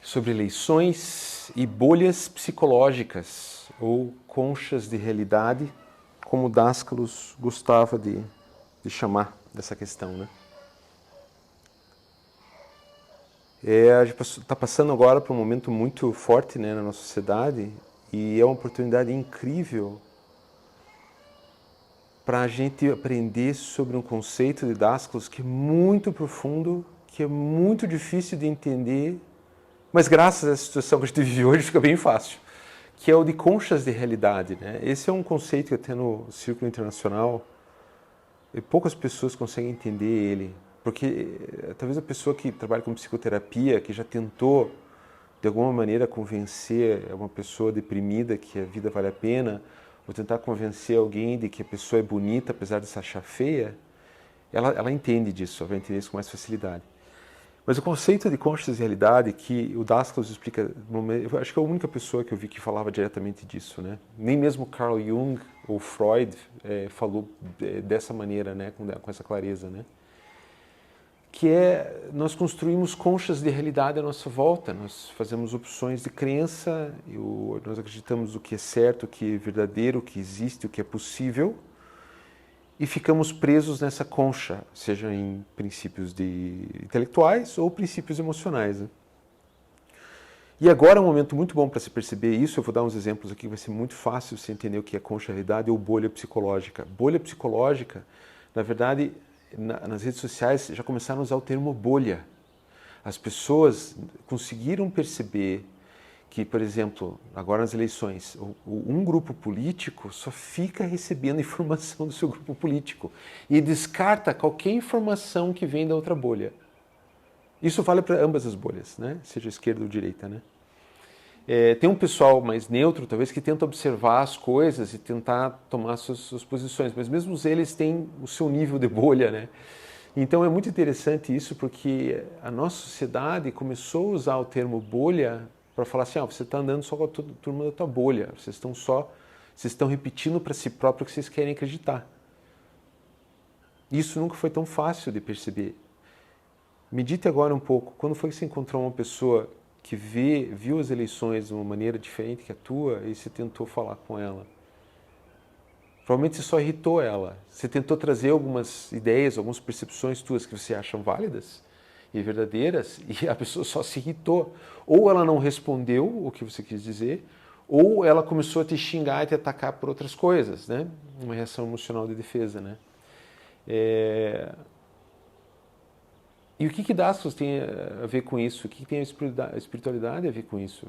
sobre eleições e bolhas psicológicas, ou conchas de realidade, como Dascalos gostava de chamar dessa questão, né? A gente está passando agora por um momento muito forte, né, na nossa sociedade, e é uma oportunidade incrível para a gente aprender sobre um conceito de Dascalos que é muito profundo, que é muito difícil de entender, mas graças à situação que a gente vive hoje fica bem fácil, que é o de conchas de realidade, né? Esse é um conceito que até no círculo internacional poucas pessoas conseguem entender ele, porque talvez a pessoa que trabalha com psicoterapia, que já tentou de alguma maneira convencer uma pessoa deprimida que a vida vale a pena, ou tentar convencer alguém de que a pessoa é bonita apesar de se achar feia, ela entende disso, ela vai entender isso com mais facilidade. Mas o conceito de consciência de realidade, que o Dascalos explica, eu acho que é a única pessoa que eu vi que falava diretamente disso, né? Nem mesmo Carl Jung ou Freud falou dessa maneira, né? Com essa clareza, né? Que é, nós construímos conchas de realidade à nossa volta, nós fazemos opções de crença, nós acreditamos o que é certo, o que é verdadeiro, o que existe, o que é possível, e ficamos presos nessa concha, seja em princípios intelectuais ou princípios emocionais, né? E agora é um momento muito bom para se perceber isso. Eu vou dar uns exemplos aqui, vai ser muito fácil você entender o que é concha realidade ou bolha psicológica. Bolha psicológica, na verdade, nas redes sociais já começaram a usar o termo bolha. As pessoas conseguiram perceber que, por exemplo, agora nas eleições, um grupo político só fica recebendo informação do seu grupo político e descarta qualquer informação que vem da outra bolha. Isso vale para ambas as bolhas, né? Seja esquerda ou direita, né? Tem um pessoal mais neutro, talvez, que tenta observar as coisas e tentar tomar suas posições, mas mesmo eles têm o seu nível de bolha, né? Então é muito interessante isso, porque a nossa sociedade começou a usar o termo bolha para falar assim, você está andando só com a turma da tua bolha, vocês estão repetindo para si próprio o que vocês querem acreditar. Isso nunca foi tão fácil de perceber. Medite agora um pouco, quando foi que você encontrou uma pessoa que viu as eleições de uma maneira diferente que a tua e você tentou falar com ela? Provavelmente você só irritou ela. Você tentou trazer algumas ideias, algumas percepções tuas que você acham válidas e verdadeiras, e a pessoa só se irritou. Ou ela não respondeu o que você quis dizer, ou ela começou a te xingar e te atacar por outras coisas, né? Uma reação emocional de defesa, né? E o que Dascalos tem a ver com isso? O que tem a espiritualidade a ver com isso?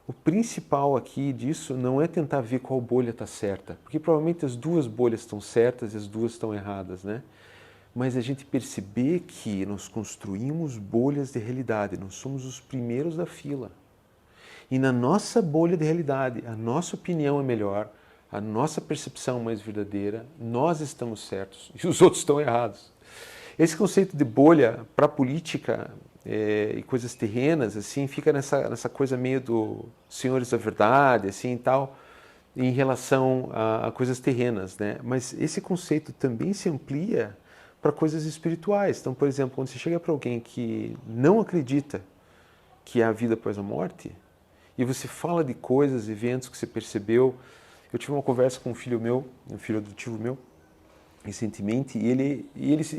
O principal aqui disso não é tentar ver qual bolha está certa, porque provavelmente as duas bolhas estão certas e as duas estão erradas, né? Mas a gente perceber que nós construímos bolhas de realidade, nós somos os primeiros da fila. E na nossa bolha de realidade, a nossa opinião é melhor, a nossa percepção é mais verdadeira, nós estamos certos e os outros estão errados. Esse conceito de bolha para a política e coisas terrenas, assim, fica nessa coisa meio do senhores da verdade, assim, e tal, em relação a coisas terrenas, né? Mas esse conceito também se amplia para coisas espirituais. Então, por exemplo, quando você chega para alguém que não acredita que há vida após a morte, e você fala de coisas, eventos que você percebeu. Eu tive uma conversa com um filho meu, um filho adotivo meu, recentemente, e ele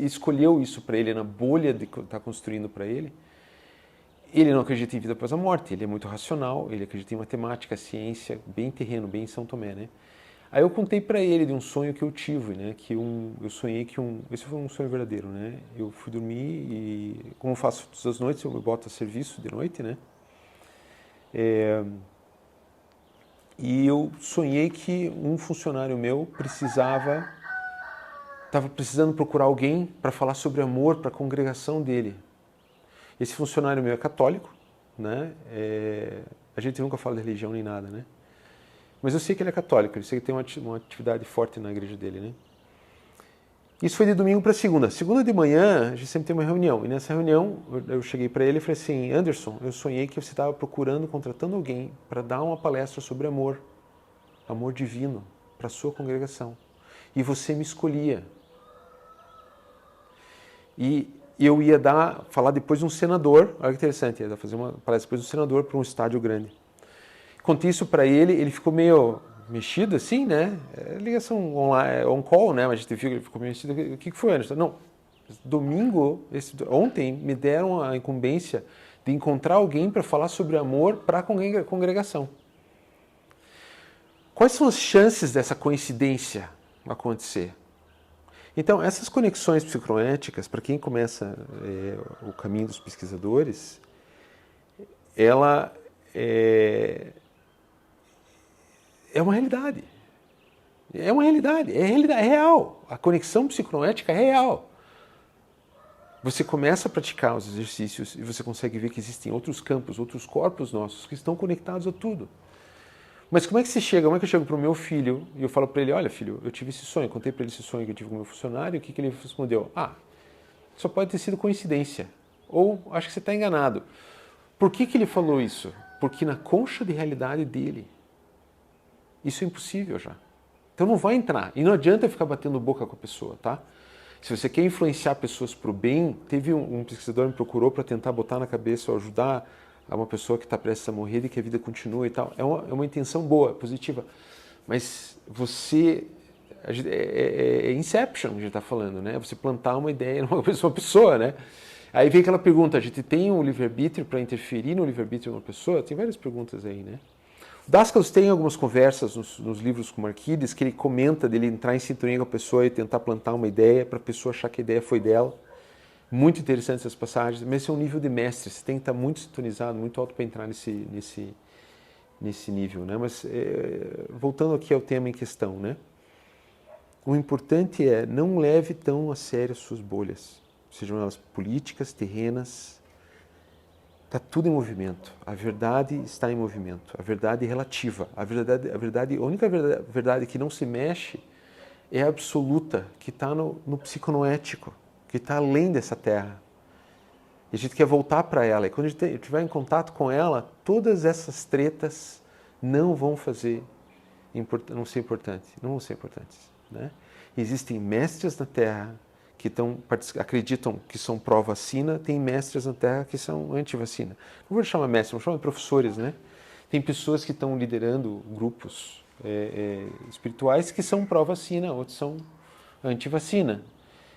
escolheu isso para ele, na bolha de que está construindo para ele. Ele não acredita em vida após a morte, ele é muito racional, ele acredita em matemática, ciência, bem terreno, bem em São Tomé, né? Aí eu contei para ele de um sonho que eu tive, né? Eu sonhei esse foi um sonho verdadeiro, né? Eu fui dormir e, como eu faço todas as noites, eu me boto a serviço de noite, né? E eu sonhei que um funcionário meu estava precisando procurar alguém para falar sobre amor para a congregação dele. Esse funcionário meu é católico, né? A gente nunca fala de religião nem nada, né? Mas eu sei que ele é católico, eu sei que tem uma atividade forte na igreja dele, né? Isso foi de domingo para segunda. Segunda de manhã, a gente sempre tem uma reunião. E nessa reunião, eu cheguei para ele e falei assim, Anderson, eu sonhei que você estava contratando alguém para dar uma palestra sobre amor divino, para a sua congregação. E você me escolhia. E eu ia falar depois de um senador, olha que interessante, ia fazer uma palestra depois de um senador para um estádio grande. Contei isso para ele ficou meio mexido assim, né? Ligação online, on-call, né? Mas ele ficou meio mexido. O que foi, Anderson? Não, ontem me deram a incumbência de encontrar alguém para falar sobre amor para a congregação. Quais são as chances dessa coincidência acontecer? Então, essas conexões psicoéticas, para quem começa o caminho dos pesquisadores, ela é uma realidade. É uma realidade, é real. A conexão psicoética é real. Você começa a praticar os exercícios e você consegue ver que existem outros campos, outros corpos nossos que estão conectados a tudo. Mas como é que eu chego para o meu filho e eu falo para ele, olha filho, eu tive esse sonho, contei para ele esse sonho que eu tive com o meu funcionário, o que ele respondeu? Só pode ter sido coincidência. Ou acho que você está enganado. Por que ele falou isso? Porque na concha de realidade dele, isso é impossível já. Então não vai entrar. E não adianta ficar batendo boca com a pessoa, tá? Se você quer influenciar pessoas para o bem, teve um pesquisador que me procurou para tentar botar na cabeça ou ajudar a uma pessoa que está prestes a morrer e que a vida continua e tal. É uma intenção boa, positiva. Mas é Inception que a gente está falando, né? Você plantar uma ideia numa pessoa, né? Aí vem aquela pergunta, a gente tem um livre-arbítrio para interferir no livre-arbítrio de uma pessoa? Tem várias perguntas aí, né? Dascals tem algumas conversas nos livros com Marquides que ele comenta dele entrar em sintonia com a pessoa e tentar plantar uma ideia para a pessoa achar que a ideia foi dela. Muito interessantes essas passagens, mas esse é um nível de mestre, você tem que estar muito sintonizado, muito alto para entrar nesse nível, né? Mas voltando aqui ao tema em questão, né? O importante é não leve tão a sério as suas bolhas, sejam elas políticas, terrenas. Está tudo em movimento. A verdade está em movimento. A verdade é relativa. A única verdade que não se mexe é a absoluta, que está no psiconoético, que está além dessa terra. E a gente quer voltar para ela. E quando a gente estiver em contato com ela, todas essas tretas não vão ser importantes. Não vão ser importantes. Né? Existem mestres na terra que acreditam que são pró-vacina, tem mestres na Terra que são anti-vacina. Não vou chamar mestres, vou chamar de professores, né? Tem pessoas que estão liderando grupos espirituais que são pró-vacina, outros são anti-vacina.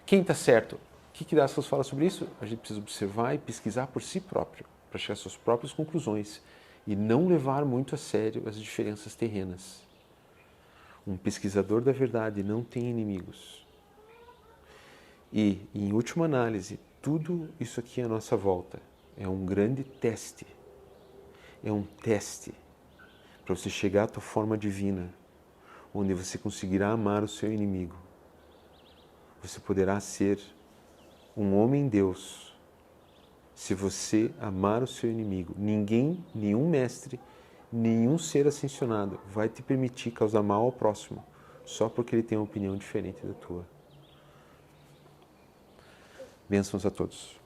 Quem está certo? O que Dascals fala sobre isso? A gente precisa observar e pesquisar por si próprio, para chegar às suas próprias conclusões e não levar muito a sério as diferenças terrenas. Um pesquisador da verdade não tem inimigos. E, em última análise, tudo isso aqui à nossa volta é um grande teste. É um teste para você chegar à tua forma divina, onde você conseguirá amar o seu inimigo. Você poderá ser um homem-deus se você amar o seu inimigo. Ninguém, nenhum mestre, nenhum ser ascensionado vai te permitir causar mal ao próximo só porque ele tem uma opinião diferente da tua. Bênçãos a todos.